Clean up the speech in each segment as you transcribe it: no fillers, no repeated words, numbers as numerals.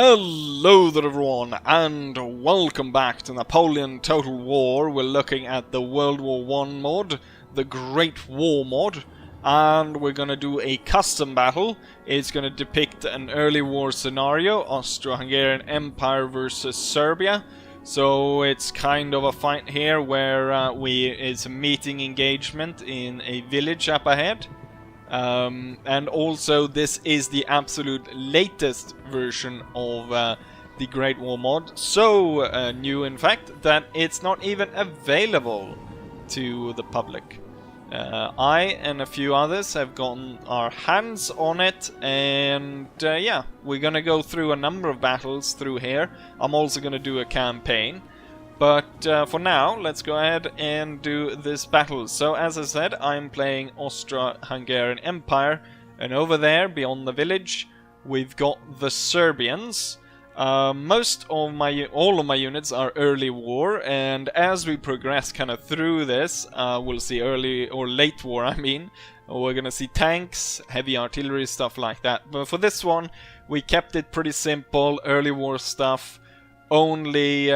Hello there everyone, and welcome back to Napoleon Total War. We're looking at the World War I mod, the Great War mod, and we're gonna do a custom battle. It's gonna depict an early war scenario, Austria-Hungarian Empire versus Serbia. So it's kind of a fight here where it's a meeting engagement in a village up ahead. And also this is the absolute latest version of the Great War mod, so new in fact that it's not even available to the public. I and a few others have gotten our hands on it, and yeah, we're gonna go through a number of battles through here. I'm also gonna do a campaign. But for now, let's go ahead and do this battle. So as I said, I'm playing Austria-Hungarian Empire, and over there, beyond the village, we've got the Serbians. All of my units are early war, and as we progress kind of through this, we'll see early or late war. I mean, we're gonna see tanks, heavy artillery, stuff like that. But for this one, we kept it pretty simple, early war stuff, only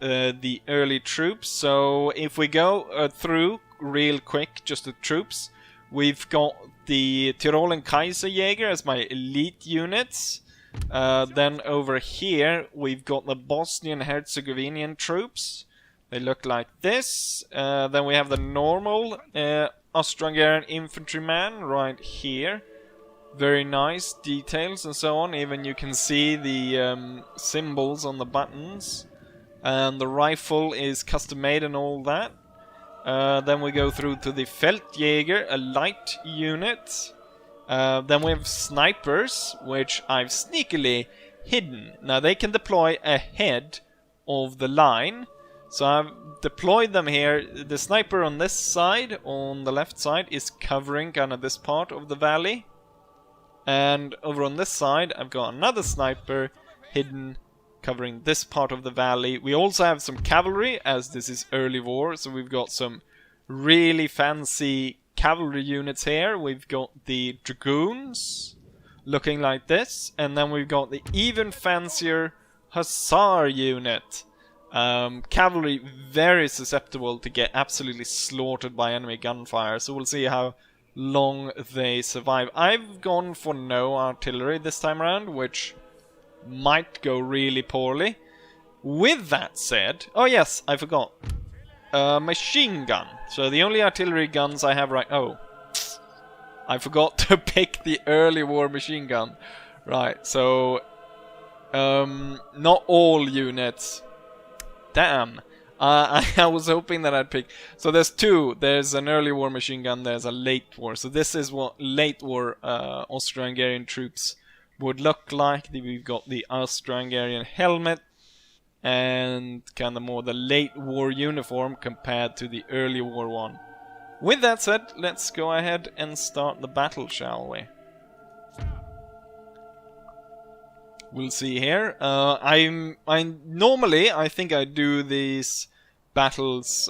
the early troops. So if we go through real quick, just the troops, we've got the Tyrolean Kaiserjäger as my elite units. Then over here we've got the Bosnian Herzegovinian troops. They look like this. Then we have the normal Austro-Hungarian infantryman right here. Very nice details and so on. Even you can see the symbols on the buttons. And the rifle is custom made and all that. Then we go through to the Feldjäger, a light unit. Then we have snipers, which I've sneakily hidden. Now they can deploy ahead of the line. So I've deployed them here. The sniper on this side, on the left side, is covering kind of this part of the valley. And over on this side, I've got another sniper hidden covering this part of the valley. We also have some cavalry, as this is early war, so we've got some really fancy cavalry units here. We've got the dragoons, looking like this, and then we've got the even fancier hussar unit. Cavalry very susceptible to get absolutely slaughtered by enemy gunfire, so we'll see how long they survive. I've gone for no artillery this time around, which might go really poorly. With that said, oh yes, I forgot. Machine gun. So the only artillery guns I have right... Oh. I forgot to pick the early war machine gun. Right, so... not all units. Damn. I was hoping that I'd pick... So there's two. There's an early war machine gun, there's a late war. So this is what late war Austro-Hungarian troops would look like. We've got the Austro-Hungarian helmet and kind of more the late war uniform compared to the early war one. With that said, let's go ahead and start the battle, shall we? We'll see here. Normally I think I do these battles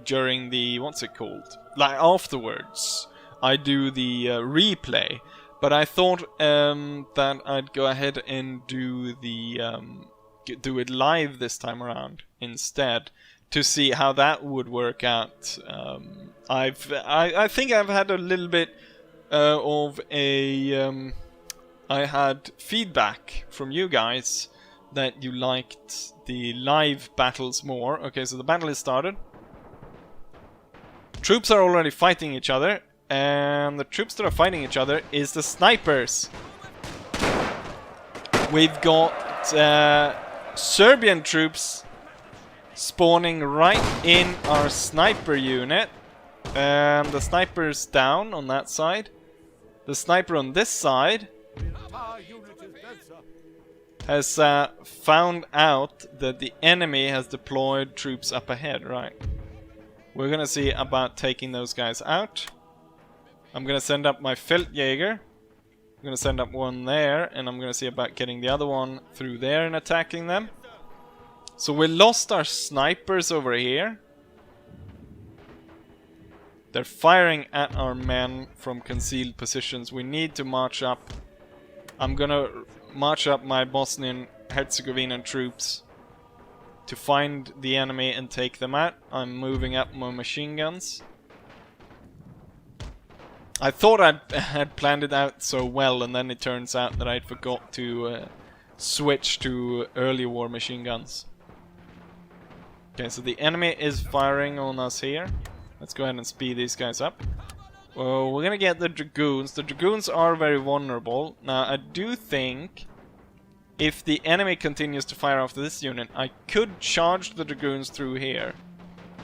during the, what's it called? Like afterwards. I do the replay. But I thought that I'd go ahead and do the do it live this time around instead, to see how that would work out. I think I've had a little bit of a I had feedback from you guys that you liked the live battles more. Okay, so the battle is started. Troops are already fighting each other. And the troops that are fighting each other is the snipers. We've got Serbian troops spawning right in our sniper unit. And the sniper's down on that side. The sniper on this side has found out that the enemy has deployed troops up ahead. Right. We're gonna see about taking those guys out. I'm gonna send up my Feldjäger. I'm gonna send up one there, and I'm gonna see about getting the other one through there and attacking them. So we lost our snipers over here. They're firing at our men from concealed positions. We need to march up I'm gonna march up my Bosnian-Herzegovinian troops to find the enemy and take them out. I'm moving up my machine guns. I thought I had planned it out so well, and then it turns out that I forgot to switch to early war machine guns. Okay, so the enemy is firing on us here. Let's go ahead and speed these guys up. Well, we're gonna get the Dragoons. The Dragoons are very vulnerable. Now, I do think if the enemy continues to fire after this unit, I could charge the Dragoons through here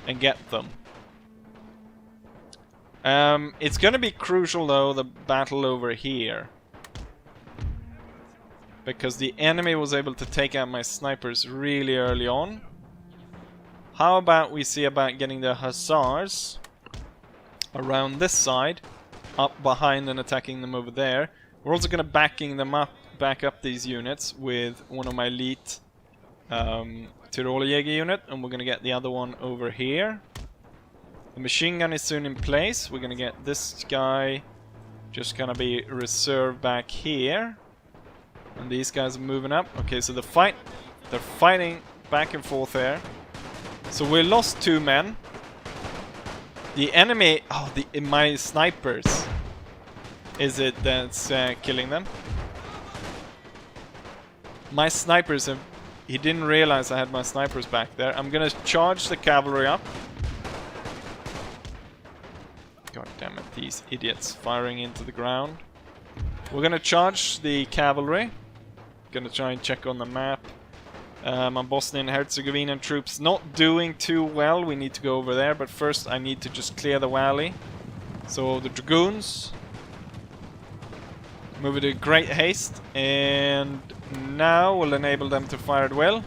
and get them. It's gonna be crucial though, the battle over here. Because the enemy was able to take out my snipers really early on. How about we see about getting the Hussars around this side, up behind and attacking them over there. We're also gonna back up these units with one of my elite Tyrolerjäger unit, and we're gonna get the other one over here. The machine gun is soon in place. We're gonna get this guy just gonna be reserved back here. And these guys are moving up. Okay, so they're fighting back and forth there. So we lost 2 men. The enemy, my snipers. Is it that's killing them? My snipers he didn't realize I had my snipers back there. I'm gonna charge the cavalry up. God damn it, these idiots firing into the ground. We're gonna charge the cavalry. Gonna try and check on the map. My Bosnian-Herzegovinian troops not doing too well. We need to go over there, but first I need to just clear the valley. So the Dragoons move it in great haste, and now we'll enable them to fire at will.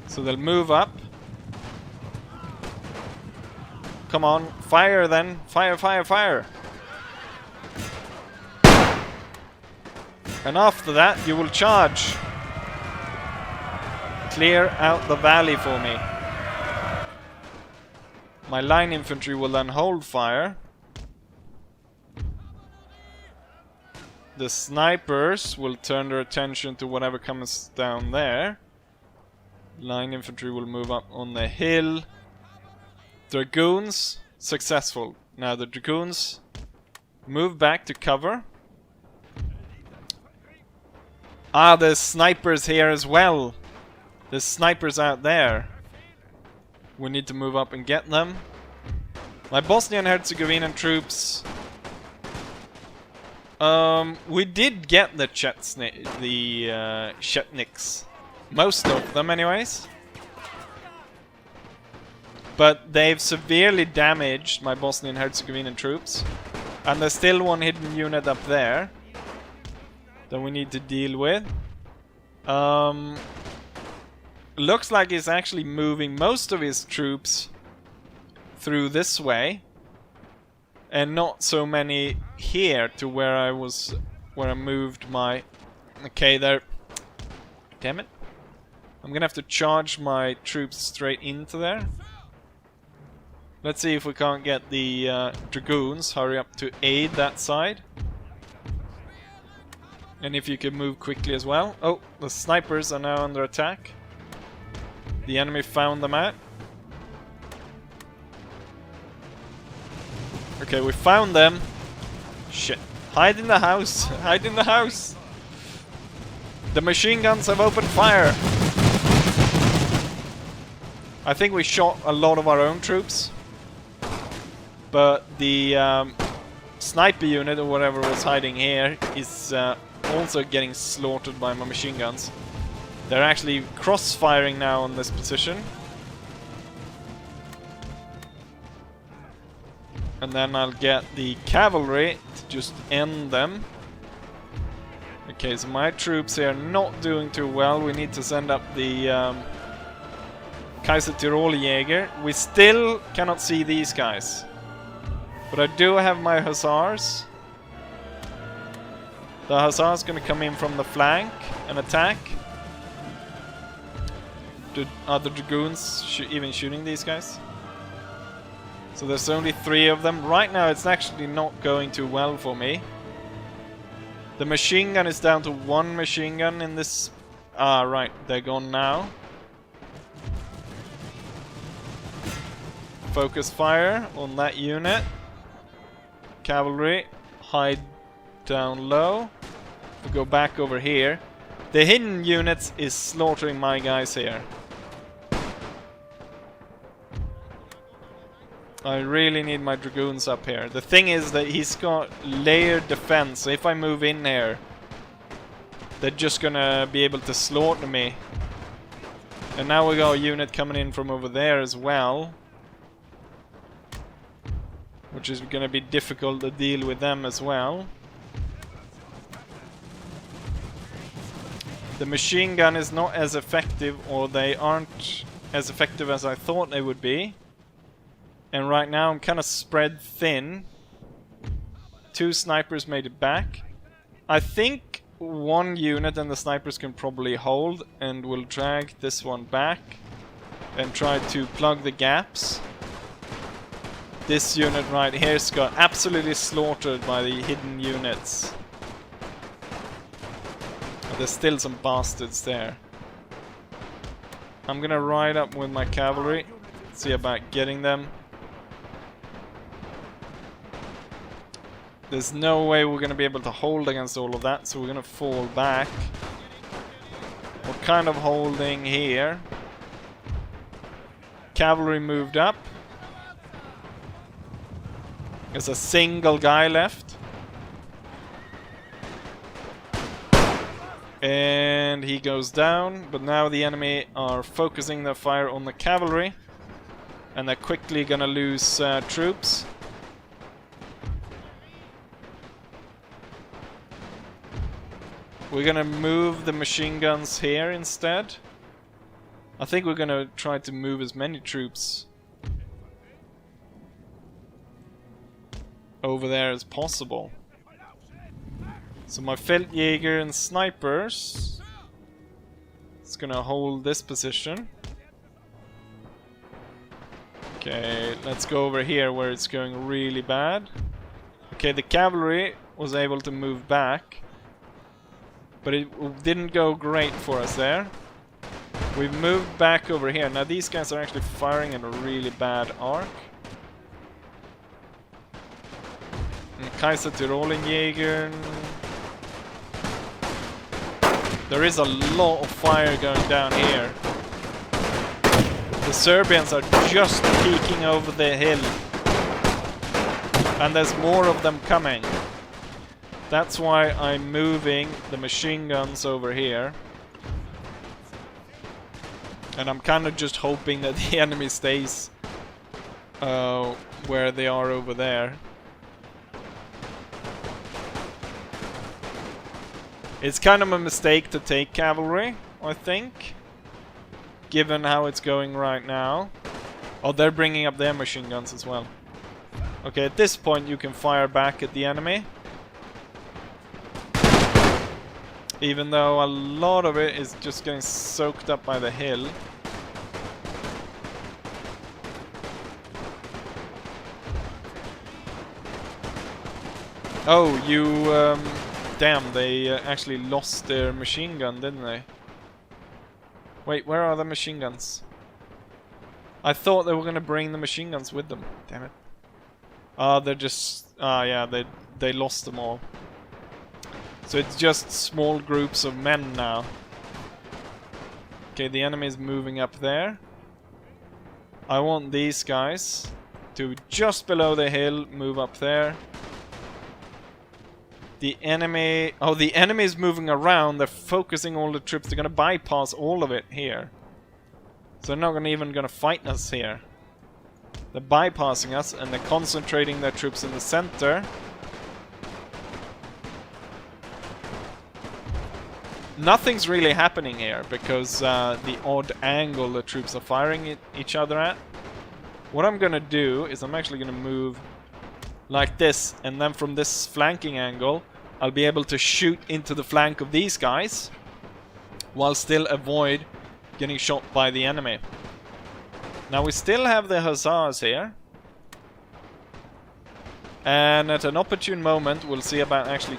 So they'll move up. Come on, fire then. Fire, fire, fire. And after that, you will charge. Clear out the valley for me. My line infantry will then hold fire. The snipers will turn their attention to whatever comes down there. Line infantry will move up on the hill. Dragoons, successful. Now the Dragoons move back to cover. There's snipers here as well. There's snipers out there. We need to move up and get them. My Bosnian-Herzegovinian troops. We did get the Chetniks. Most of them anyways. But they've severely damaged my Bosnian-Herzegovinian troops. And there's still one hidden unit up there that we need to deal with. Looks like he's actually moving most of his troops through this way. And not so many here to where I moved my... Okay, there. Damn it. I'm gonna have to charge my troops straight into there. Let's see if we can't get the Dragoons hurry up to aid that side. And if you can move quickly as well. Oh, the snipers are now under attack. The enemy found them out. Okay, we found them. Shit. Hide in the house. Hide in the house. The machine guns have opened fire. I think we shot a lot of our own troops. But the sniper unit or whatever was hiding here is also getting slaughtered by my machine guns. They're actually cross-firing now on this position. And then I'll get the cavalry to just end them. Okay, so my troops here are not doing too well. We need to send up the Kaiser Tyrolerjäger. We still cannot see these guys. But I do have my hussars. The hussars gonna come in from the flank and attack. Are the dragoons even shooting these guys? So there's only 3 of them. Right now it's actually not going too well for me. The machine gun is down to 1 machine gun in this... Ah, right, they're gone now. Focus fire on that unit. Cavalry, hide down low. We go back over here. The hidden units is slaughtering my guys here. I really need my dragoons up here. The thing is that he's got layered defense, so if I move in here, they're just gonna be able to slaughter me. And now we got a unit coming in from over there as well, which is gonna be difficult to deal with them as well. The machine gun is not as effective, or they aren't as effective as I thought they would be. And right now I'm kind of spread thin. 2 snipers made it back. I think 1 unit and the snipers can probably hold, and we'll drag this one back and try to plug the gaps. This unit right here's got absolutely slaughtered by the hidden units. But there's still some bastards there. I'm gonna ride up with my cavalry, see about getting them. There's no way we're going to be able to hold against all of that, so we're going to fall back. We're kind of holding here. Cavalry moved up. There's a single guy left. And he goes down, but now the enemy are focusing their fire on the cavalry. And they're quickly going to lose troops. We're gonna move the machine guns here instead. I think we're gonna try to move as many troops over there as possible. So my Feldjäger and snipers is gonna hold this position. Okay, let's go over here where it's going really bad. Okay, the cavalry was able to move back, but it didn't go great for us there. We've moved back over here. Now these guys are actually firing at a really bad arc. And Kaiser Tyrolenjäger. There is a lot of fire going down here. The Serbians are just peeking over the hill. And there's more of them coming. That's why I'm moving the machine guns over here. And I'm kind of just hoping that the enemy stays where they are over there. It's kind of a mistake to take cavalry, I think, given how it's going right now. Oh, they're bringing up their machine guns as well. Okay, at this point you can fire back at the enemy. Even though a lot of it is just getting soaked up by the hill. Oh, you... damn, they actually lost their machine gun, didn't they? Wait, where are the machine guns? I thought they were gonna bring the machine guns with them. Damn it. They're just... yeah, they lost them all. So it's just small groups of men now. Okay, the enemy is moving up there. I want these guys to just below the hill move up there. The enemy... Oh, the enemy is moving around. They're focusing all the troops. They're gonna bypass all of it here. So they're not even gonna fight us here. They're bypassing us and they're concentrating their troops in the center. Nothing's really happening here because the odd angle the troops are firing at each other at. What I'm gonna do is I'm actually gonna move like this, and then from this flanking angle I'll be able to shoot into the flank of these guys while still avoid getting shot by the enemy. Now we still have the hussars here, and at an opportune moment we'll see about actually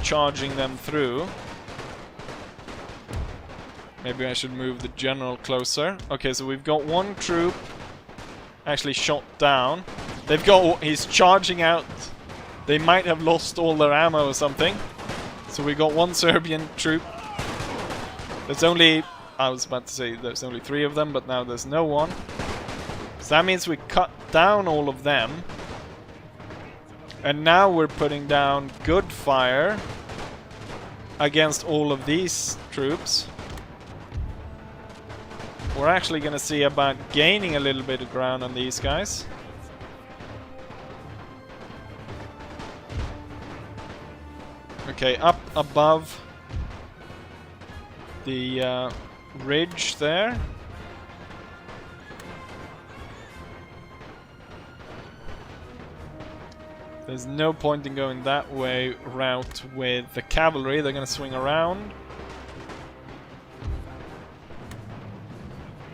charging them through. Maybe I should move the general closer. Okay, so we've got one troop actually shot down. They've got... he's charging out. They might have lost all their ammo or something. So we got one Serbian troop. There's only... I was about to say there's only 3 of them, but now there's no one. So that means we cut down all of them. And now we're putting down good fire against all of these troops. We're actually going to see about gaining a little bit of ground on these guys. Okay, up above the ridge there. There's no point in going that way route with the cavalry. They're going to swing around.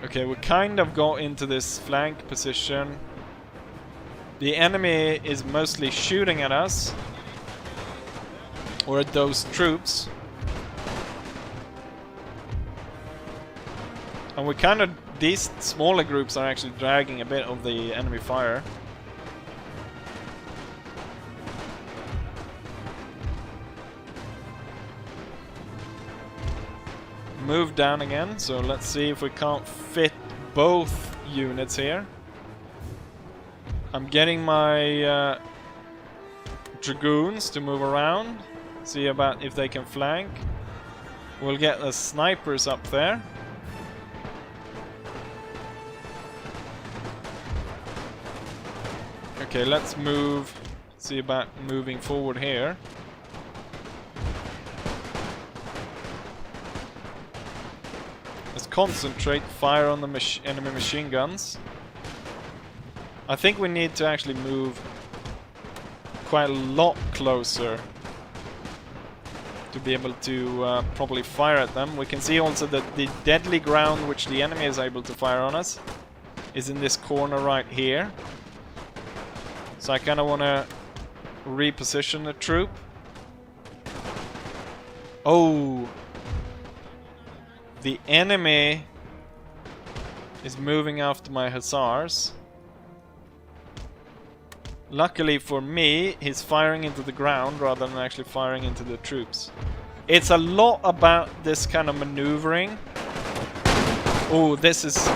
Okay, we kind of got into this flank position. The enemy is mostly shooting at us. Or at those troops. And we kind of... these smaller groups are actually dragging a bit of the enemy fire. Move down again, so let's see if we can't fit both units here. I'm getting my dragoons to move around, see about if they can flank. We'll get the snipers up there. Okay, let's move, see about moving forward here. Concentrate fire on the enemy machine guns. I think we need to actually move quite a lot closer to be able to probably fire at them. We can see also that the deadly ground which the enemy is able to fire on us is in this corner right here. So I kind of want to reposition the troop. Oh! The enemy is moving after my hussars. Luckily for me, he's firing into the ground rather than actually firing into the troops. It's a lot about this kind of maneuvering. Oh, this is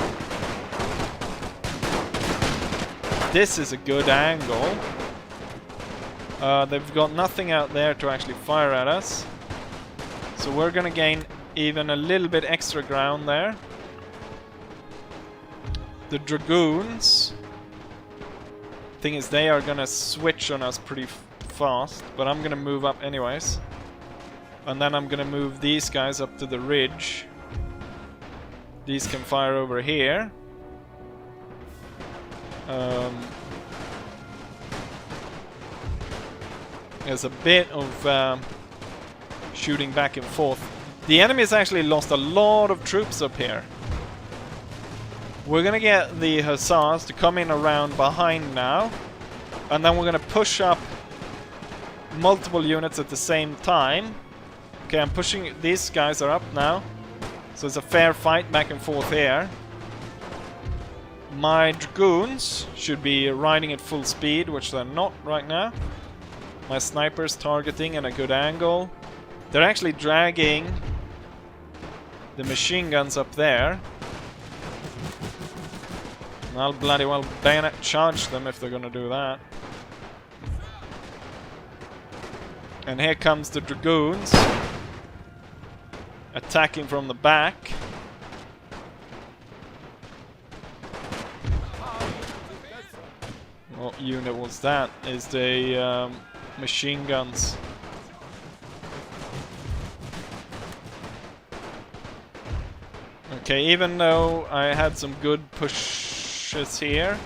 a good angle. They've got nothing out there to actually fire at us. So we're gonna gain even a little bit extra ground there. The dragoons, thing is, they are gonna switch on us pretty fast, but I'm gonna move up anyways. And then I'm gonna move these guys up to the ridge. These can fire over here. There's a bit of shooting back and forth. The enemy has actually lost a lot of troops up here. We're gonna get the hussars to come in around behind now, and then we're gonna push up multiple units at the same time. Okay, I'm pushing... these guys are up now, so it's a fair fight back and forth here. My dragoons should be riding at full speed, which they're not right now. My snipers targeting at a good angle. They're actually dragging the machine guns up there. And I'll bloody well bayonet charge them if they're gonna do that. And here comes the dragoons. Attacking from the back. What unit was that? Is the machine guns. Okay, even though I had some good pushes here,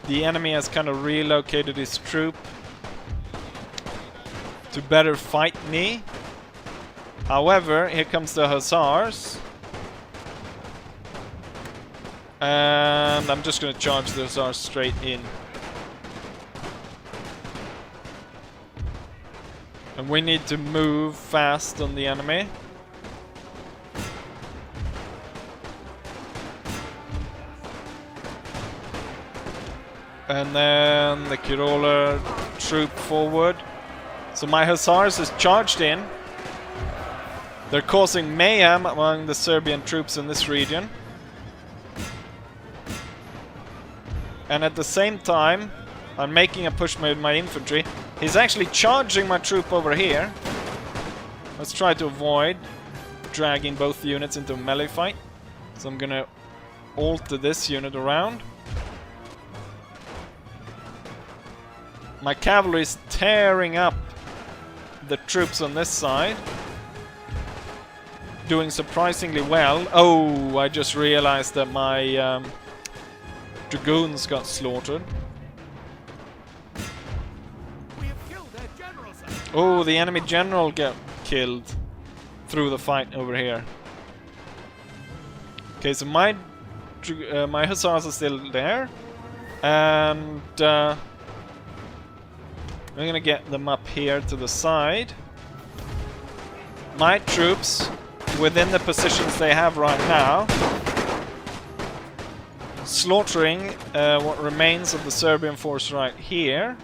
the enemy has kind of relocated his troop to better fight me. However, here comes the hussars. And I'm just going to charge the hussars straight in. And we need to move fast on the enemy. And then the Kirola troop forward. So my Hussars is charged in. They're causing mayhem among the Serbian troops in this region. And at the same time, I'm making a push with my infantry. He's actually charging my troop over here. Let's try to avoid dragging both units into a melee fight. So I'm gonna alter this unit around. My cavalry is tearing up the troops on this side. Doing surprisingly well. Oh, I just realized that my dragoons got slaughtered. Oh, the enemy general got killed through the fight over here. Okay, so my hussars are still there. And I'm gonna get them up here to the side. My troops, within the positions they have right now, slaughtering what remains of the Serbian force right here.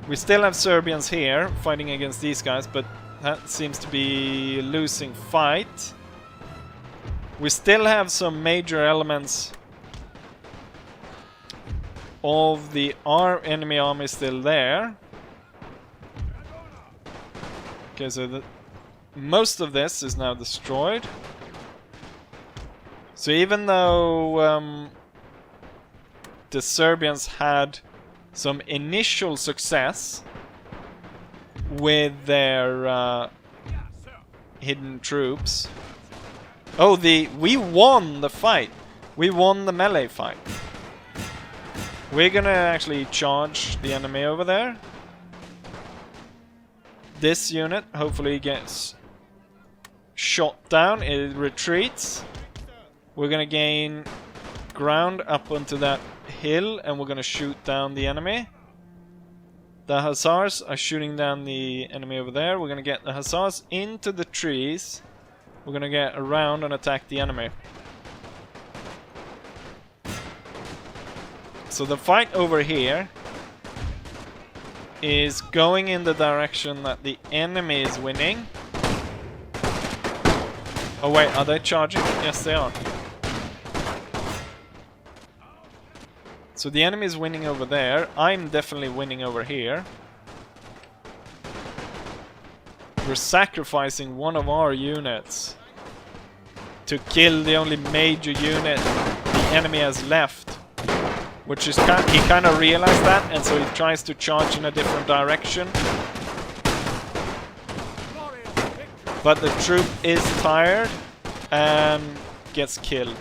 We still have Serbians here fighting against these guys, but that seems to be a losing fight. We still have some major elements of the enemy army still there. Okay, so most of this is now destroyed. So even though the Serbians had some initial success with their hidden troops. Oh, we won the fight. We won the melee fight. We're gonna actually charge the enemy over there. This unit hopefully gets shot down. It retreats. We're gonna gain ground up onto that hill and we're gonna shoot down the enemy. The hussars are shooting down the enemy over there. We're gonna get the hussars into the trees. We're gonna get around and attack the enemy. So the fight over here is going in the direction that the enemy is winning. Oh wait, are they charging? Yes, they are. So the enemy is winning over there. I'm definitely winning over here. We're sacrificing one of our units to kill the only major unit the enemy has left. Which is he kind of realized that, and so he tries to charge in a different direction. But the troop is tired and gets killed.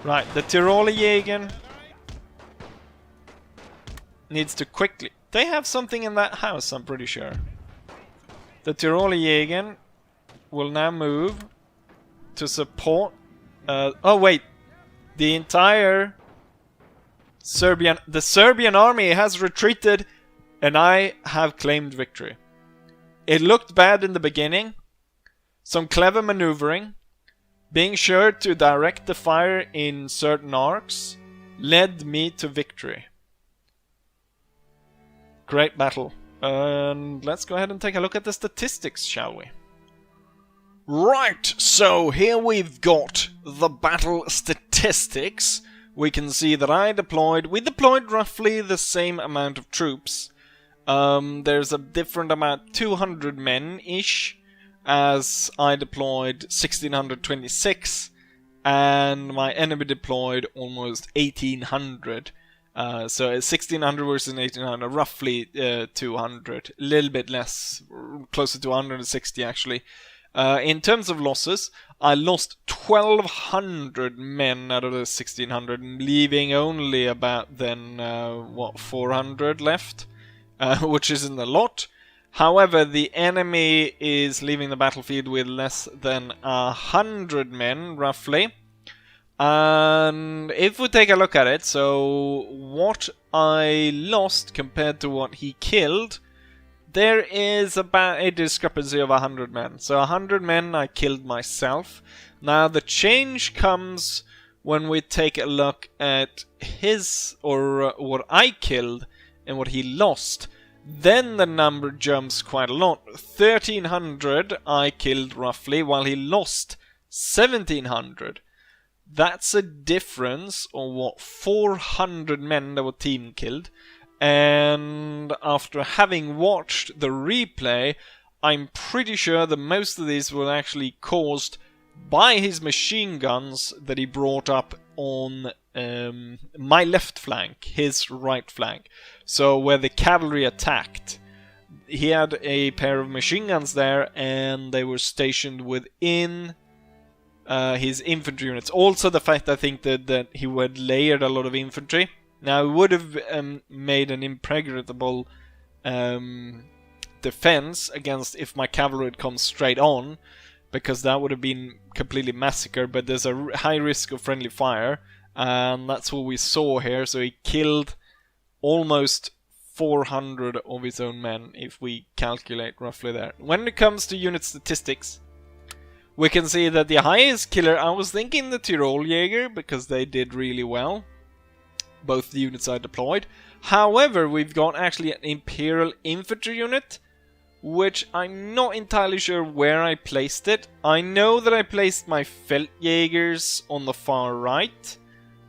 Right, the Tiroler Jäger needs to quickly... They have something in that house, I'm pretty sure. The Tiroler Jäger will now move to support... oh wait, the entire the Serbian army has retreated and I have claimed victory. It looked bad in the beginning. Some clever maneuvering, being sure to direct the fire in certain arcs, led me to victory. Great battle. And let's go ahead and take a look at the statistics, shall we? Right, so here we've got the battle statistics. We can see that we deployed roughly the same amount of troops. There's a different amount, 200 men-ish, as I deployed 1626, and my enemy deployed almost 1800. So 1600 versus 1800, roughly 200, a little bit less, closer to 160 actually. In terms of losses, I lost 1200 men out of the 1600, leaving only about then, 400 left, which isn't a lot. However, the enemy is leaving the battlefield with less than 100 men, roughly. And if we take a look at it, so what I lost compared to what he killed, there is about a discrepancy of 100 men. So 100 men I killed myself. Now the change comes when we take a look at his, or what I killed and what he lost. Then the number jumps quite a lot. 1300 I killed roughly, while he lost 1700. That's a difference of what, 400 men that were team killed. And after having watched the replay, I'm pretty sure that most of these were actually caused by his machine guns that he brought up on my left flank, his right flank. So where the cavalry attacked, he had a pair of machine guns there, and they were stationed within his infantry units. Also the fact, I think, that he had layered a lot of infantry. Now it would have made an impregnable defense against if my cavalry had come straight on, because that would have been completely massacred, but there's a high risk of friendly fire, and that's what we saw here. So he killed almost 400 of his own men, if we calculate roughly there. When it comes to unit statistics, we can see that the highest killer, I was thinking the Tyrol Jäger, because they did really well, both the units I deployed. However, we've got actually an Imperial Infantry unit, which I'm not entirely sure where I placed it. I know that I placed my Feldjägers on the far right.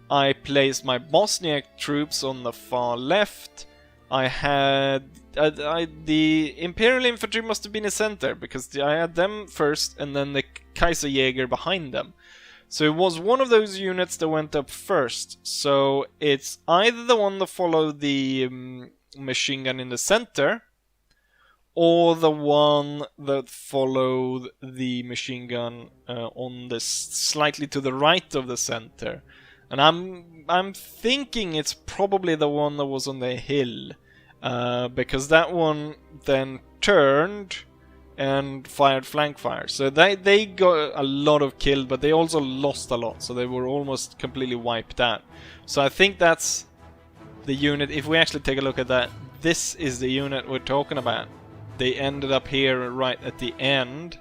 I placed my Bosniak troops on the far left. I had... the Imperial Infantry must have been a center, because I had them first and then the Kaiserjäger behind them. So it was one of those units that went up first. So it's either the one that followed the machine gun in the center, or the one that followed the machine gun on the slightly to the right of the center. And I'm thinking it's probably the one that was on the hill, because that one then turned and fired flank fire. So they got a lot of killed, but they also lost a lot, so they were almost completely wiped out. So I think that's the unit. If we actually take a look at that, this is the unit we're talking about. They ended up here right at the end.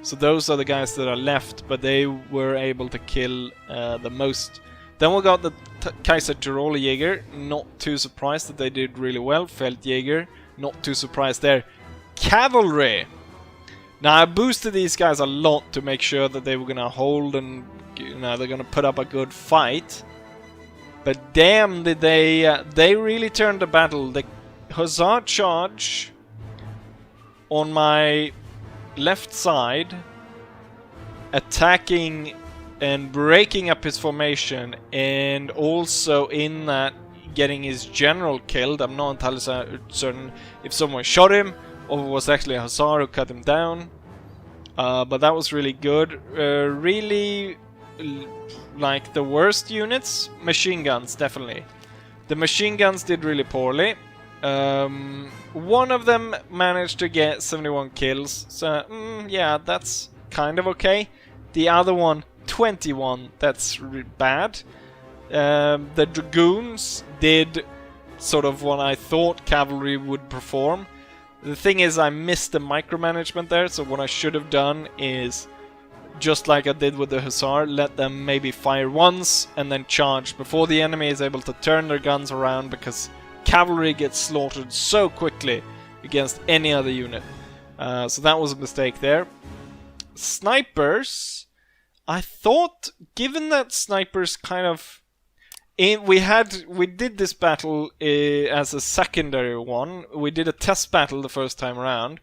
So those are the guys that are left, but they were able to kill the most. Then we got the Kaiser Tirol Jäger, not too surprised that they did really well. Feldjäger, not too surprised there. Cavalry! Now I boosted these guys a lot to make sure that they were gonna hold and, you know, they're gonna put up a good fight. But damn, did they really turned the battle. The Hussar charge on my left side, attacking and breaking up his formation, and also in that getting his general killed. I'm not entirely certain if someone shot him or it was actually a Hussar who cut him down, but that was really good. Really, like the worst units, machine guns, definitely. The machine guns did really poorly. One of them managed to get 71 kills, so yeah, that's kind of okay. The other one, 21, that's bad. The Dragoons did sort of what I thought cavalry would perform. The thing is, I missed the micromanagement there, so what I should have done is, just like I did with the Hussar, let them maybe fire once and then charge before the enemy is able to turn their guns around, because cavalry gets slaughtered so quickly against any other unit. So that was a mistake there. Snipers, I thought, given that snipers kind of... We did this battle as a secondary one. We did a test battle the first time around,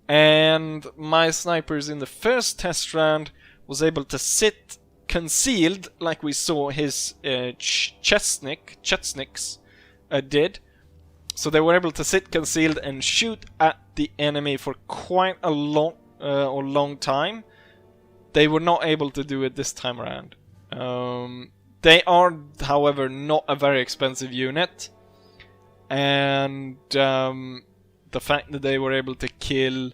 and my snipers in the first test round was able to sit concealed, like we saw his Chechniks did. So they were able to sit concealed and shoot at the enemy for quite a long time. They were not able to do it this time around. They are, however, not a very expensive unit, and the fact that they were able to kill,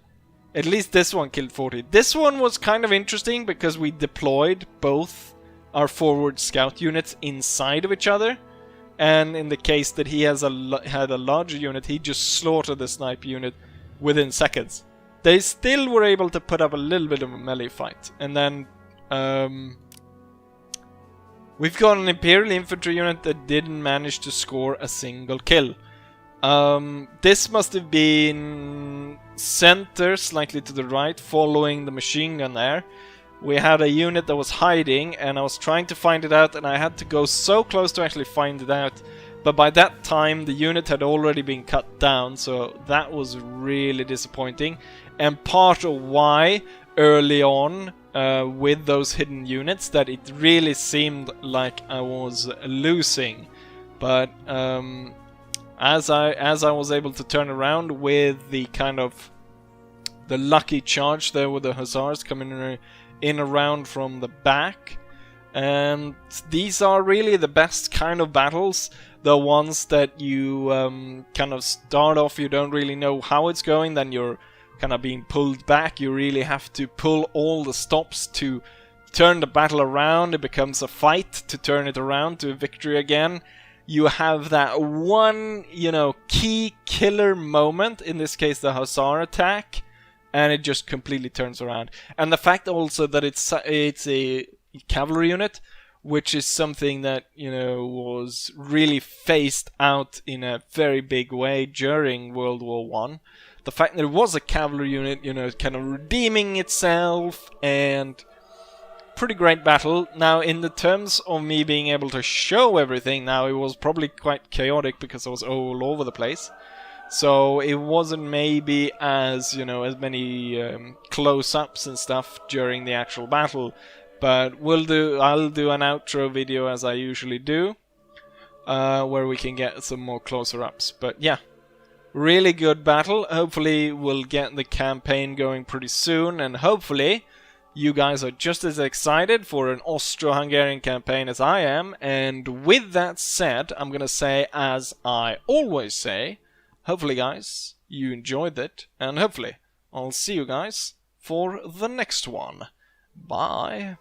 at least this one killed 40. This one was kind of interesting because we deployed both our forward scout units inside of each other, and in the case that he had a larger unit, he just slaughtered the sniper unit within seconds. They still were able to put up a little bit of a melee fight. And then we've got an Imperial Infantry unit that didn't manage to score a single kill. This must have been center, slightly to the right, following the machine gun there. We had a unit that was hiding, and I was trying to find it out, and I had to go so close to actually find it out. But by that time, the unit had already been cut down, so that was really disappointing. And part of why, early on, with those hidden units, that it really seemed like I was losing. But as I was able to turn around with the kind of the lucky charge there with the Hussars coming in around from the back, and these are really the best kind of battles, the ones that you kind of start off, you don't really know how it's going, then you're kind of being pulled back, you really have to pull all the stops to turn the battle around, it becomes a fight to turn it around to victory again. You have that one, you know, key killer moment, in this case the Hussar attack, and it just completely turns around. And the fact also that it's a cavalry unit, which is something that, you know, was really phased out in a very big way during World War I. The fact that it was a cavalry unit, you know, kind of redeeming itself, and pretty great battle. Now, in the terms of me being able to show everything, now it was probably quite chaotic because I was all over the place. So it wasn't maybe as, you know, as many close-ups and stuff during the actual battle. But I'll do an outro video as I usually do, where we can get some more closer-ups. But yeah, really good battle. Hopefully we'll get the campaign going pretty soon, and hopefully you guys are just as excited for an Austro-Hungarian campaign as I am. And with that said, I'm gonna say, as I always say, hopefully guys, you enjoyed it, and hopefully I'll see you guys for the next one. Bye.